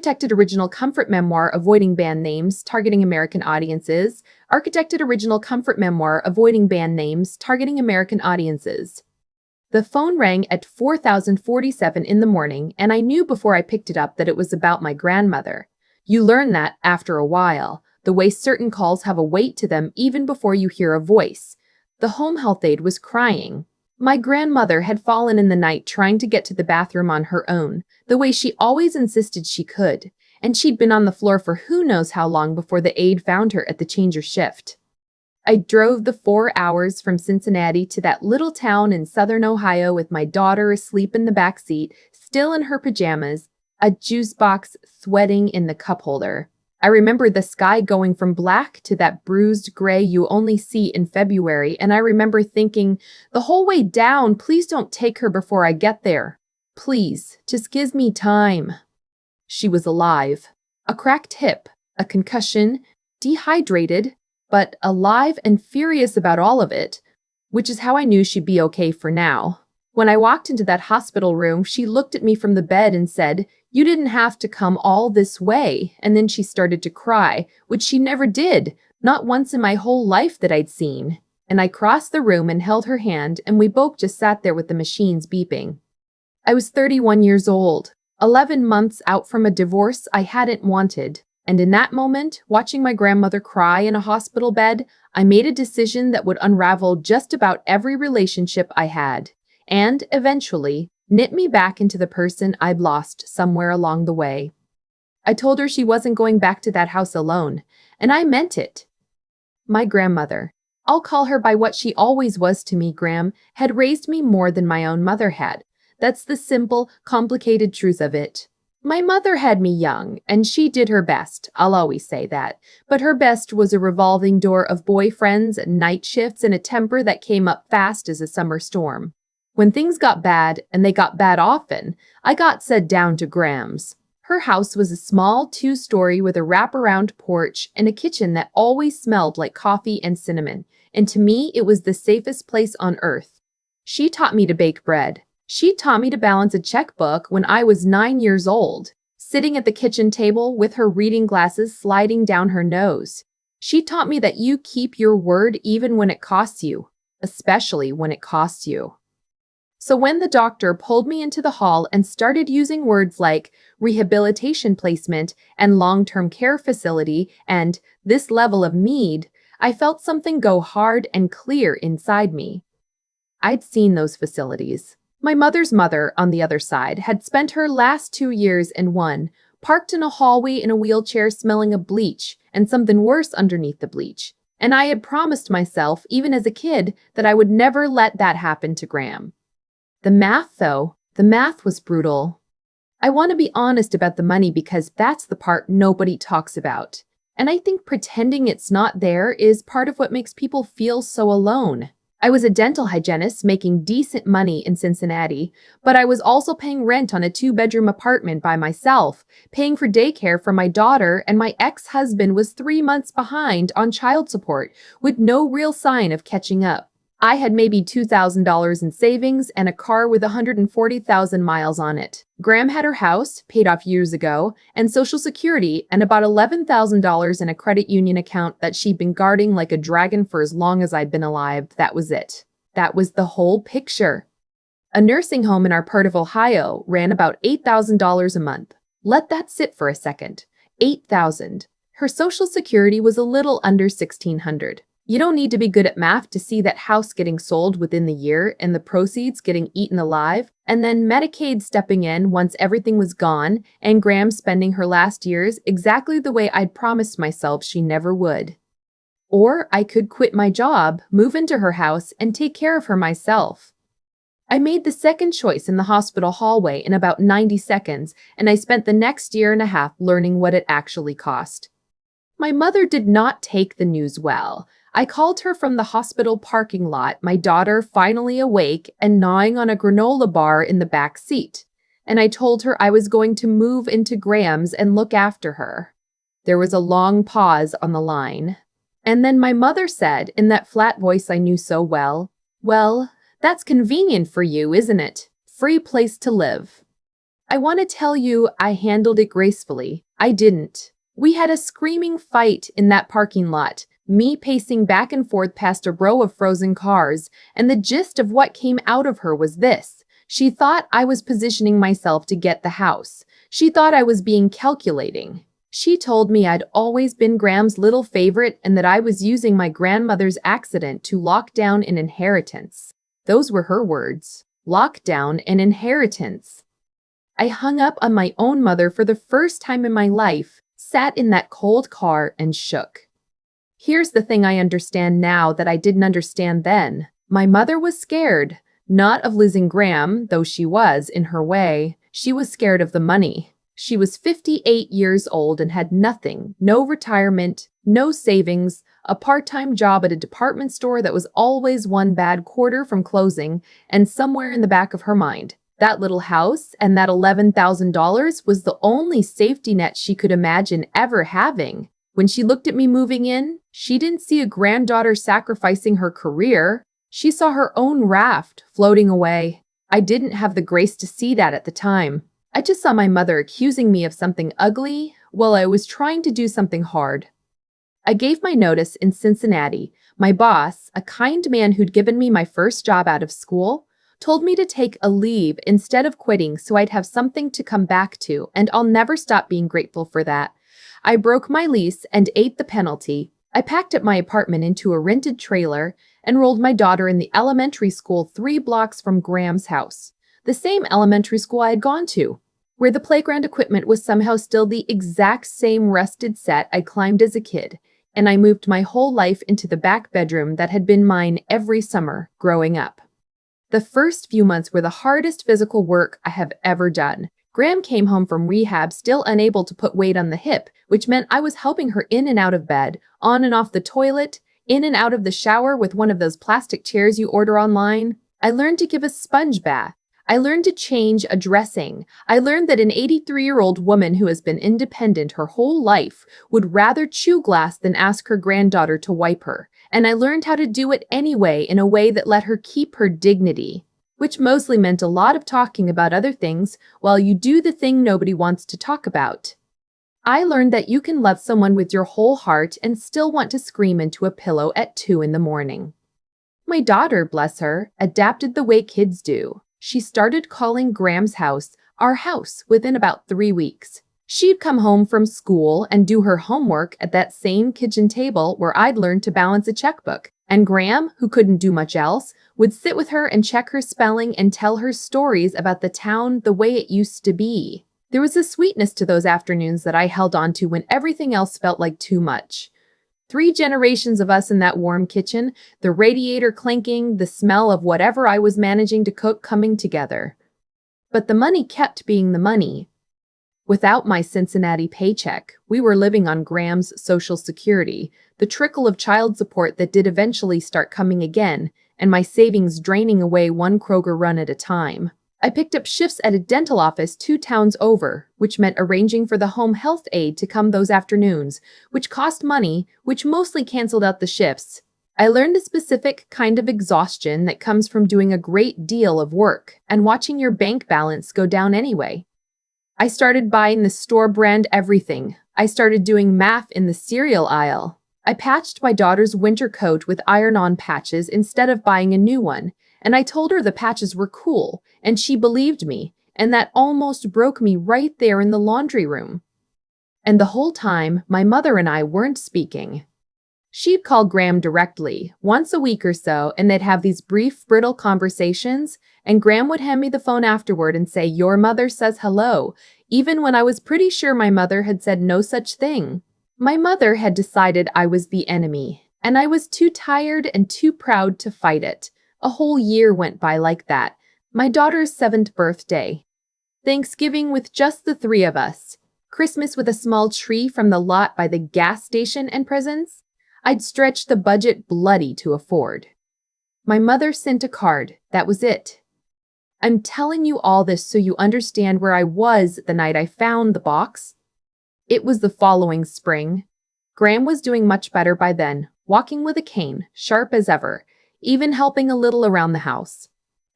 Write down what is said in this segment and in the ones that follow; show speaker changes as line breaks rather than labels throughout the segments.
Architected original comfort memoir avoiding band names, targeting American audiences. Architected original comfort memoir avoiding band names, targeting American audiences. The phone rang at 4,047 in the morning, and I knew before I picked it up that it was about my grandmother. You learn that after a while, the way certain calls have a weight to them even before you hear a voice. The home health aide was crying. My grandmother had fallen in the night trying to get to the bathroom on her own, the way she always insisted she could, and she'd been on the floor for who knows how long before the aide found her at the changer shift. I drove the 4 hours from Cincinnati to that little town in southern Ohio with my daughter asleep in the back seat, still in her pajamas, a juice box sweating in the cup holder. I remember the sky going from black to that bruised gray you only see in February, and I remember thinking, the whole way down, please don't take her before I get there. Please, just give me time. She was alive. A cracked hip, a concussion, dehydrated, but alive and furious about all of it, which is how I knew she'd be okay for now. When I walked into that hospital room, she looked at me from the bed and said, "You didn't have to come all this way." And then she started to cry, which she never did, not once in my whole life that I'd seen. And I crossed the room and held her hand, and we both just sat there with the machines beeping. I was 31 years old, 11 months out from a divorce I hadn't wanted. And in that moment, watching my grandmother cry in a hospital bed, I made a decision that would unravel just about every relationship I had, and eventually knit me back into the person I'd lost somewhere along the way. I told her she wasn't going back to that house alone, and I meant it. My grandmother, I'll call her by what she always was to me, Gram, had raised me more than my own mother had. That's the simple, complicated truth of it. My mother had me young, and she did her best, I'll always say that, but her best was a revolving door of boyfriends, night shifts, and a temper that came up fast as a summer storm. When things got bad, and they got bad often, I got sent down to Gram's. Her house was a small 2-story with a wraparound porch and a kitchen that always smelled like coffee and cinnamon, and to me it was the safest place on earth. She taught me to bake bread. She taught me to balance a checkbook when I was 9 years old, sitting at the kitchen table with her reading glasses sliding down her nose. She taught me that you keep your word even when it costs you, especially when it costs you. So when the doctor pulled me into the hall and started using words like rehabilitation placement and long-term care facility and this level of need, I felt something go hard and clear inside me. I'd seen those facilities. My mother's mother, on the other side, had spent her last 2 years in one, parked in a hallway in a wheelchair smelling of bleach and something worse underneath the bleach. And I had promised myself, even as a kid, that I would never let that happen to Gram. The math, though, the math was brutal. I want to be honest about the money because that's the part nobody talks about. And I think pretending it's not there is part of what makes people feel so alone. I was a dental hygienist making decent money in Cincinnati, but I was also paying rent on a 2-bedroom apartment by myself, paying for daycare for my daughter, and my ex-husband was 3 months behind on child support with no real sign of catching up. I had maybe $2,000 in savings and a car with 140,000 miles on it. Gram had her house, paid off years ago, and Social Security, and about $11,000 in a credit union account that she'd been guarding like a dragon for as long as I'd been alive. That was it. That was the whole picture. A nursing home in our part of Ohio ran about $8,000 a month. Let that sit for a second. $8,000. Her Social Security was a little under $1,600. You don't need to be good at math to see that house getting sold within the year and the proceeds getting eaten alive, and then Medicaid stepping in once everything was gone, and Gram spending her last years exactly the way I'd promised myself she never would. Or I could quit my job, move into her house, and take care of her myself. I made the second choice in the hospital hallway in about 90 seconds, and I spent the next year and a half learning what it actually cost. My mother did not take the news well. I called her from the hospital parking lot, my daughter finally awake and gnawing on a granola bar in the back seat, and I told her I was going to move into Gram's and look after her. There was a long pause on the line, and then my mother said, in that flat voice I knew so well, "Well, that's convenient for you, isn't it? Free place to live." I want to tell you I handled it gracefully. I didn't. We had a screaming fight in that parking lot, me pacing back and forth past a row of frozen cars, and the gist of what came out of her was this. She thought I was positioning myself to get the house. She thought I was being calculating. She told me I'd always been Graham's little favorite and that I was using my grandmother's accident to lock down an inheritance. Those were her words. Lock down an inheritance. I hung up on my own mother for the first time in my life, sat in that cold car, and shook. Here's the thing I understand now that I didn't understand then. My mother was scared, not of losing Graham, though she was, in her way. She was scared of the money. She was 58 years old and had nothing, no retirement, no savings, a part-time job at a department store that was always one bad quarter from closing, and somewhere in the back of her mind, that little house and that $11,000 was the only safety net she could imagine ever having. When she looked at me moving in, she didn't see a granddaughter sacrificing her career. She saw her own raft floating away. I didn't have the grace to see that at the time. I just saw my mother accusing me of something ugly while I was trying to do something hard. I gave my notice in Cincinnati. My boss, a kind man who'd given me my first job out of school, told me to take a leave instead of quitting so I'd have something to come back to, and I'll never stop being grateful for that. I broke my lease and ate the penalty. I packed up my apartment into a rented trailer, enrolled my daughter in the elementary school 3 blocks from Graham's house, the same elementary school I had gone to, where the playground equipment was somehow still the exact same rusted set I climbed as a kid, and I moved my whole life into the back bedroom that had been mine every summer growing up. The first few months were the hardest physical work I have ever done. Graham came home from rehab still unable to put weight on the hip, which meant I was helping her in and out of bed, on and off the toilet, in and out of the shower with one of those plastic chairs you order online. I learned to give a sponge bath. I learned to change a dressing. I learned that an 83-year-old woman who has been independent her whole life would rather chew glass than ask her granddaughter to wipe her. And I learned how to do it anyway in a way that let her keep her dignity, which mostly meant a lot of talking about other things while you do the thing nobody wants to talk about. I learned that you can love someone with your whole heart and still want to scream into a pillow at 2 in the morning. My daughter, bless her, adapted the way kids do. She started calling Graham's house our house within about 3 weeks. She'd come home from school and do her homework at that same kitchen table where I'd learned to balance a checkbook. And Graham, who couldn't do much else, would sit with her and check her spelling and tell her stories about the town the way it used to be. There was a sweetness to those afternoons that I held on to when everything else felt like too much. 3 generations of us in that warm kitchen, the radiator clanking, the smell of whatever I was managing to cook coming together. But the money kept being the money. Without my Cincinnati paycheck, we were living on Graham's Social Security, the trickle of child support that did eventually start coming again, and my savings draining away one Kroger run at a time. I picked up shifts at a dental office 2 towns over, which meant arranging for the home health aide to come those afternoons, which cost money, which mostly canceled out the shifts. I learned a specific kind of exhaustion that comes from doing a great deal of work and watching your bank balance go down anyway. I started buying the store brand everything. I started doing math in the cereal aisle. I patched my daughter's winter coat with iron-on patches instead of buying a new one, and I told her the patches were cool, and she believed me, and that almost broke me right there in the laundry room. And the whole time, my mother and I weren't speaking. She'd call Graham directly, once a week or so, and they'd have these brief, brittle conversations, and Graham would hand me the phone afterward and say, "Your mother says hello," even when I was pretty sure my mother had said no such thing. My mother had decided I was the enemy, and I was too tired and too proud to fight it. A whole year went by like that. My daughter's 7th birthday. Thanksgiving with just the 3 of us. Christmas with a small tree from the lot by the gas station and presents. I'd stretched the budget bloody to afford. My mother sent a card. That was it. I'm telling you all this so you understand where I was the night I found the box. It was the following spring. Graham was doing much better by then, walking with a cane, sharp as ever, even helping a little around the house.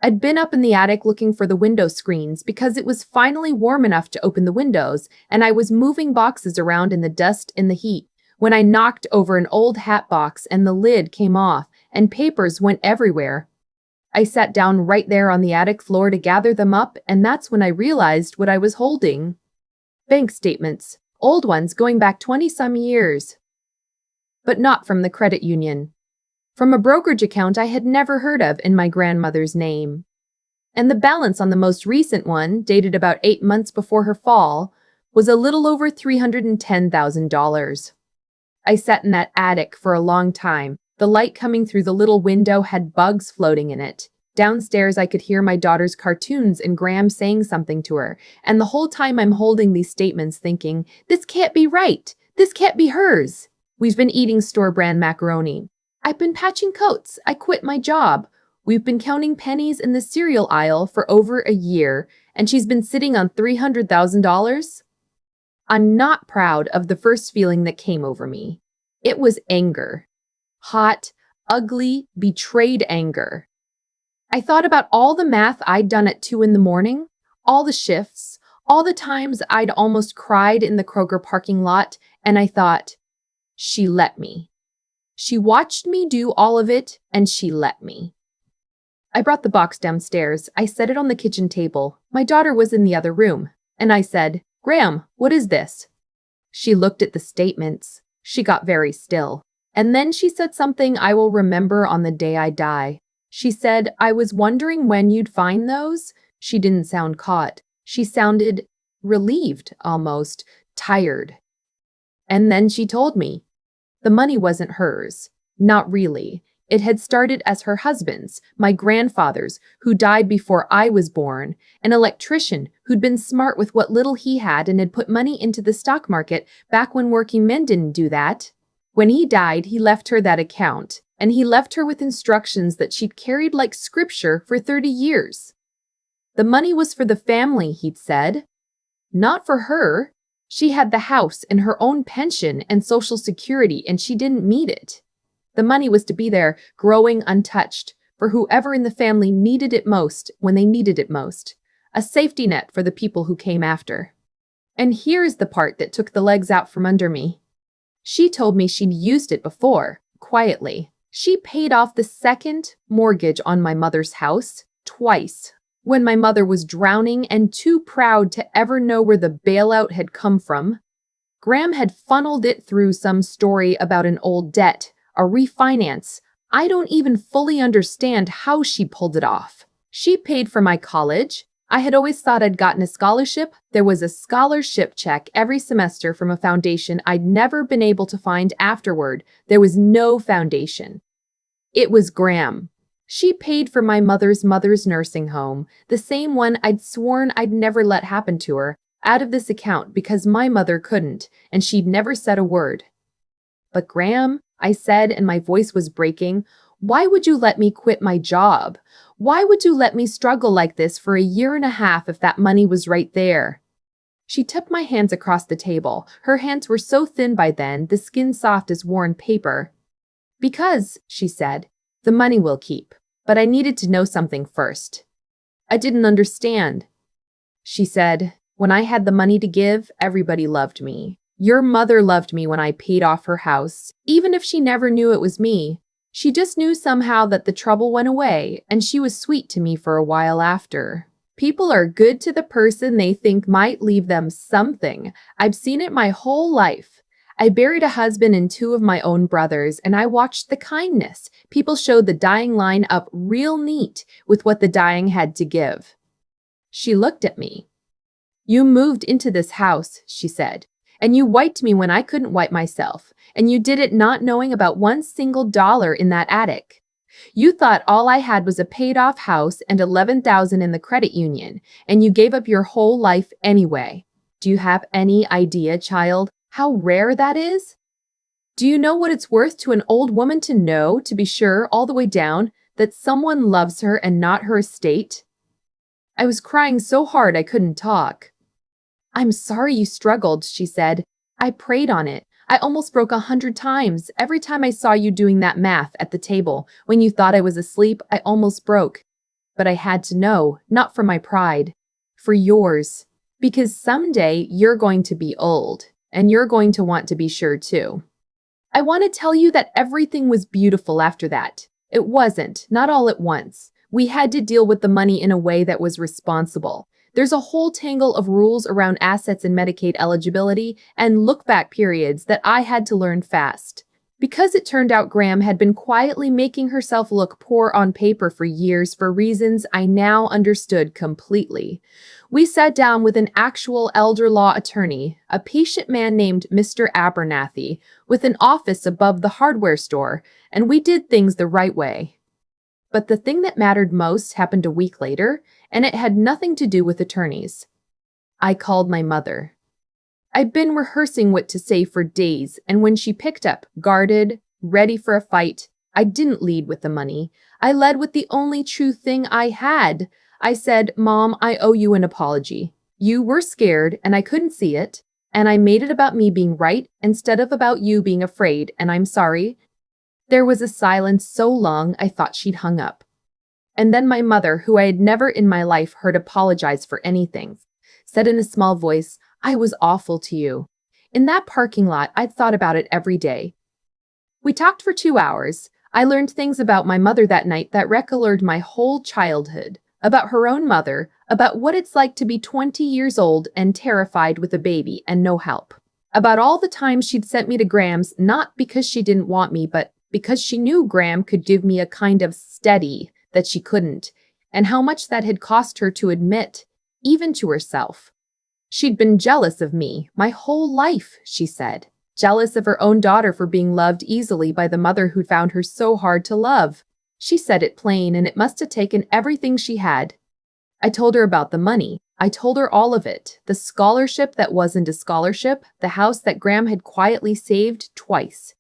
I'd been up in the attic looking for the window screens because it was finally warm enough to open the windows, and I was moving boxes around in the dust and the heat when I knocked over an old hat box and the lid came off and papers went everywhere. I sat down right there on the attic floor to gather them up, and that's when I realized what I was holding. Bank statements, old ones going back 20-some years. But not from the credit union. From a brokerage account I had never heard of in my grandmother's name. And the balance on the most recent one, dated about 8 months before her fall, was a little over $310,000. I sat in that attic for a long time. The light coming through the little window had bugs floating in it. Downstairs, I could hear my daughter's cartoons and Graham saying something to her. And the whole time I'm holding these statements thinking, this can't be right. This can't be hers. We've been eating store-brand macaroni. I've been patching coats. I quit my job. We've been counting pennies in the cereal aisle for over a year, and she's been sitting on $300,000? I'm not proud of the first feeling that came over me. It was anger. Hot, ugly, betrayed anger. I thought about all the math I'd done at 2 a.m, all the shifts, all the times I'd almost cried in the Kroger parking lot, and I thought, she let me. She watched me do all of it, and she let me. I brought the box downstairs. I set it on the kitchen table. My daughter was in the other room, and I said, Graham, what is this? She looked at the statements. She got very still. And then she said something I will remember on the day I die. She said, I was wondering when you'd find those. She didn't sound caught. She sounded relieved, almost tired. And then she told me. The money wasn't hers. Not really. It had started as her husband's, my grandfather's, who died before I was born, an electrician who'd been smart with what little he had and had put money into the stock market back when working men didn't do that. When he died, he left her that account, and he left her with instructions that she'd carried like scripture for 30 years. The money was for the family, he'd said. Not for her. She had the house and her own pension and Social Security, and she didn't need it. The money was to be there, growing untouched, for whoever in the family needed it most when they needed it most. A safety net for the people who came after. And here's the part that took the legs out from under me. She told me she'd used it before, quietly. She paid off the second mortgage on my mother's house, twice. When my mother was drowning and too proud to ever know where the bailout had come from. Graham had funneled it through some story about an old debt, a refinance. I don't even fully understand how she pulled it off. She paid for my college. I had always thought I'd gotten a scholarship. There was a scholarship check every semester from a foundation I'd never been able to find afterward. There was no foundation. It was Graham. She paid for my mother's nursing home, the same one I'd sworn I'd never let happen to her, out of this account because my mother couldn't, and she'd never said a word. But Graham, I said, and my voice was breaking, why would you let me quit my job? Why would you let me struggle like this for a year and a half if that money was right there? She took my hands across the table. Her hands were so thin by then, the skin soft as worn paper. Because, she said, the money will keep. But I needed to know something first. I didn't understand. She said, when I had the money to give, everybody loved me. Your mother loved me when I paid off her house, even if she never knew it was me. She just knew somehow that the trouble went away, and she was sweet to me for a while after. People are good to the person they think might leave them something. I've seen it my whole life. I buried a husband and 2 of my own brothers, and I watched the kindness. People showed the dying line up real neat with what the dying had to give. She looked at me. You moved into this house, she said, and you wiped me when I couldn't wipe myself, and you did it not knowing about $1 single in that attic. You thought all I had was a paid-off house and $11,000 in the credit union, and you gave up your whole life anyway. Do you have any idea, child, how rare that is? Do you know what it's worth to an old woman to know, to be sure, all the way down, that someone loves her and not her estate? I was crying so hard I couldn't talk. I'm sorry you struggled, she said. I prayed on it. I almost broke 100 times. Every time I saw you doing that math at the table, when you thought I was asleep, I almost broke. But I had to know, not for my pride, for yours. Because someday you're going to be old, and you're going to want to be sure too. I want to tell you that everything was beautiful after that. It wasn't, not all at once. We had to deal with the money in a way that was responsible. There's a whole tangle of rules around assets and Medicaid eligibility and look-back periods that I had to learn fast. Because it turned out Graham had been quietly making herself look poor on paper for years for reasons I now understood completely. We sat down with an actual elder law attorney, a patient man named Mr. Abernathy, with an office above the hardware store, and we did things the right way. But the thing that mattered most happened a week later, and it had nothing to do with attorneys. I called my mother. I'd been rehearsing what to say for days, and when she picked up, guarded, ready for a fight, I didn't lead with the money. I led with the only true thing I had. I said, "Mom, I owe you an apology. You were scared, and I couldn't see it, and I made it about me being right instead of about you being afraid, and I'm sorry." There was a silence so long I thought she'd hung up. And then my mother, who I had never in my life heard apologize for anything, said in a small voice, "I was awful to you." In that parking lot, I'd thought about it every day. We talked for 2 hours. I learned things about my mother that night that recolored my whole childhood, about her own mother, about what it's like to be 20 years old and terrified with a baby and no help, about all the times she'd sent me to Graham's not because she didn't want me, but because she knew Graham could give me a kind of steady that she couldn't, and how much that had cost her to admit, even to herself. She'd been jealous of me my whole life, she said. Jealous of her own daughter for being loved easily by the mother who'd found her so hard to love. She said it plain, and it must have taken everything she had. I told her about the money. I told her all of it. The scholarship that wasn't a scholarship, the house that Graham had quietly saved twice.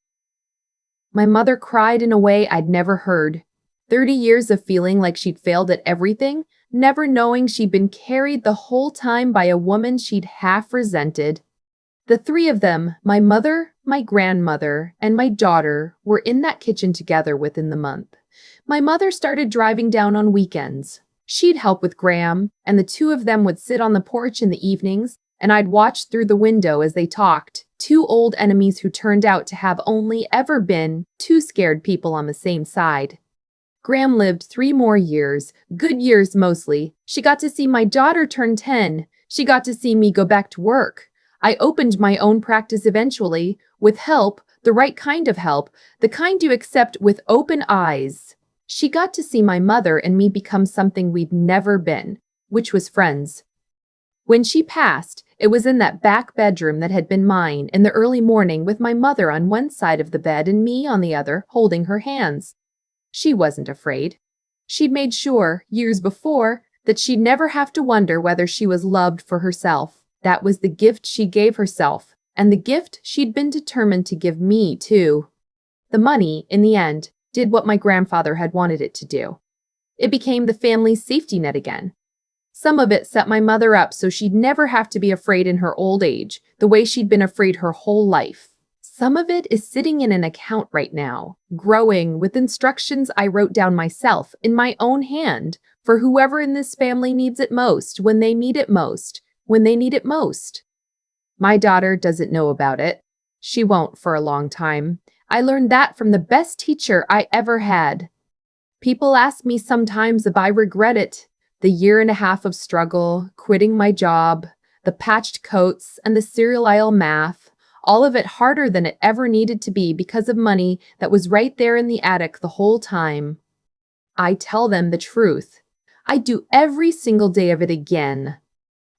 My mother cried in a way I'd never heard. 30 years of feeling like she'd failed at everything, never knowing she'd been carried the whole time by a woman she'd half resented. The three of them, my mother, my grandmother, and my daughter, were in that kitchen together within the month. My mother started driving down on weekends. She'd help with Graham, and the two of them would sit on the porch in the evenings, and I'd watch through the window as they talked, two old enemies who turned out to have only ever been two scared people on the same side. Graham lived 3 more years, good years mostly. She got to see my daughter turn 10. She got to see me go back to work. I opened my own practice eventually, with help, the right kind of help, the kind you accept with open eyes. She got to see my mother and me become something we'd never been, which was friends. When she passed, it was in that back bedroom that had been mine in the early morning with my mother on one side of the bed and me on the other, holding her hands. She wasn't afraid. She'd made sure, years before, that she'd never have to wonder whether she was loved for herself. That was the gift she gave herself, and the gift she'd been determined to give me, too. The money, in the end, did what my grandfather had wanted it to do. It became the family's safety net again. Some of it set my mother up so she'd never have to be afraid in her old age, the way she'd been afraid her whole life. Some of it is sitting in an account right now, growing with instructions I wrote down myself in my own hand for whoever in this family needs it most, when they need it most, when they need it most. My daughter doesn't know about it. She won't for a long time. I learned that from the best teacher I ever had. People ask me sometimes if I regret it. The 1.5 years of struggle, quitting my job, the patched coats, and the cereal aisle math. All of it harder than it ever needed to be because of money that was right there in the attic the whole time. I tell them the truth. I'd do every single day of it again.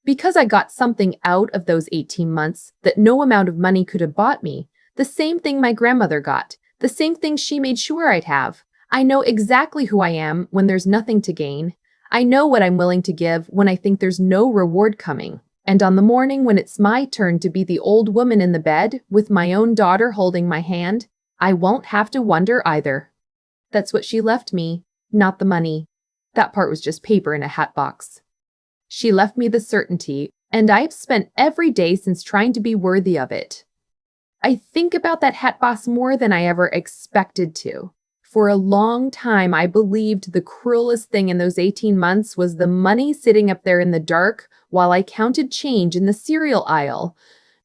Because I got something out of those 18 months that no amount of money could have bought me. The same thing my grandmother got. The same thing she made sure I'd have. I know exactly who I am when there's nothing to gain. I know what I'm willing to give when I think there's no reward coming. And on the morning when it's my turn to be the old woman in the bed with my own daughter holding my hand, I won't have to wonder either. That's what she left me, not the money. That part was just paper in a hat box. She left me the certainty, and I've spent every day since trying to be worthy of it. I think about that hat box more than I ever expected to. For a long time, I believed the cruelest thing in those 18 months was the money sitting up there in the dark while I counted change in the cereal aisle.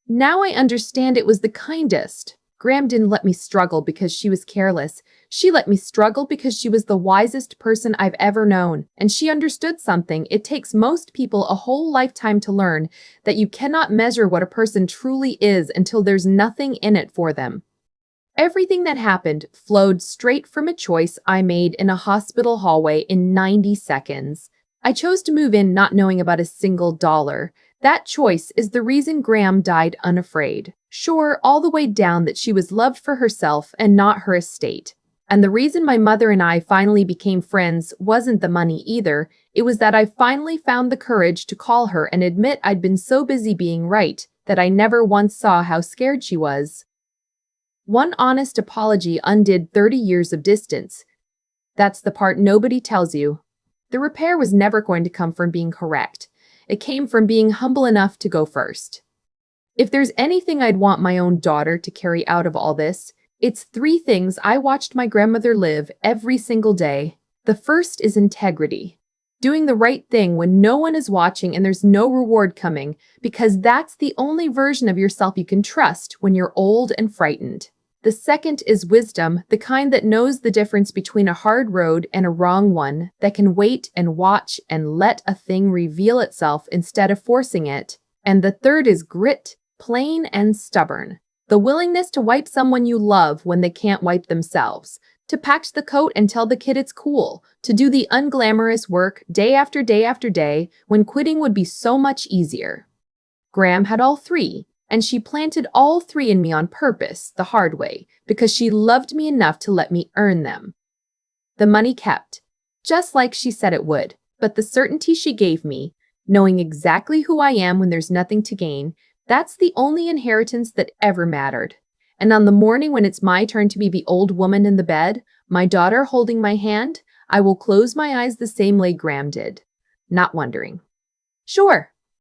Now I understand it was the kindest. Graham didn't let me struggle because she was careless. She let me struggle because she was the wisest person I've ever known. And she understood something it takes most people a whole lifetime to learn, that you cannot measure what a person truly is until there's nothing in it for them. Everything that happened flowed straight from a choice I made in a hospital hallway in 90 seconds. I chose to move in not knowing about a single dollar. That choice is the reason Graham died unafraid. Sure, all the way down that she was loved for herself and not her estate. And the reason my mother and I finally became friends wasn't the money either. It was that I finally found the courage to call her and admit I'd been so busy being right that I never once saw how scared she was. One honest apology undid 30 years of distance. That's the part nobody tells you. The repair was never going to come from being correct. It came from being humble enough to go first. If there's anything I'd want my own daughter to carry out of all this, it's 3 things I watched my grandmother live every single day. The first is integrity. Doing the right thing when no one is watching and there's no reward coming, because that's the only version of yourself you can trust when you're old and frightened. The second is wisdom, the kind that knows the difference between a hard road and a wrong one, that can wait and watch and let a thing reveal itself instead of forcing it. And the third is grit, plain and stubborn. The willingness to wipe someone you love when they can't wipe themselves, to patch the coat and tell the kid it's cool, to do the unglamorous work day after day after day when quitting would be so much easier. Graham had all 3. And she planted all 3 in me on purpose, the hard way, because she loved me enough to let me earn them. The money kept, just like she said it would, but the certainty she gave me, knowing exactly who I am when there's nothing to gain, that's the only inheritance that ever mattered. And on the morning when it's my turn to be the old woman in the bed, my daughter holding my hand, I will close my eyes the same way Graham did, not wondering. Sure,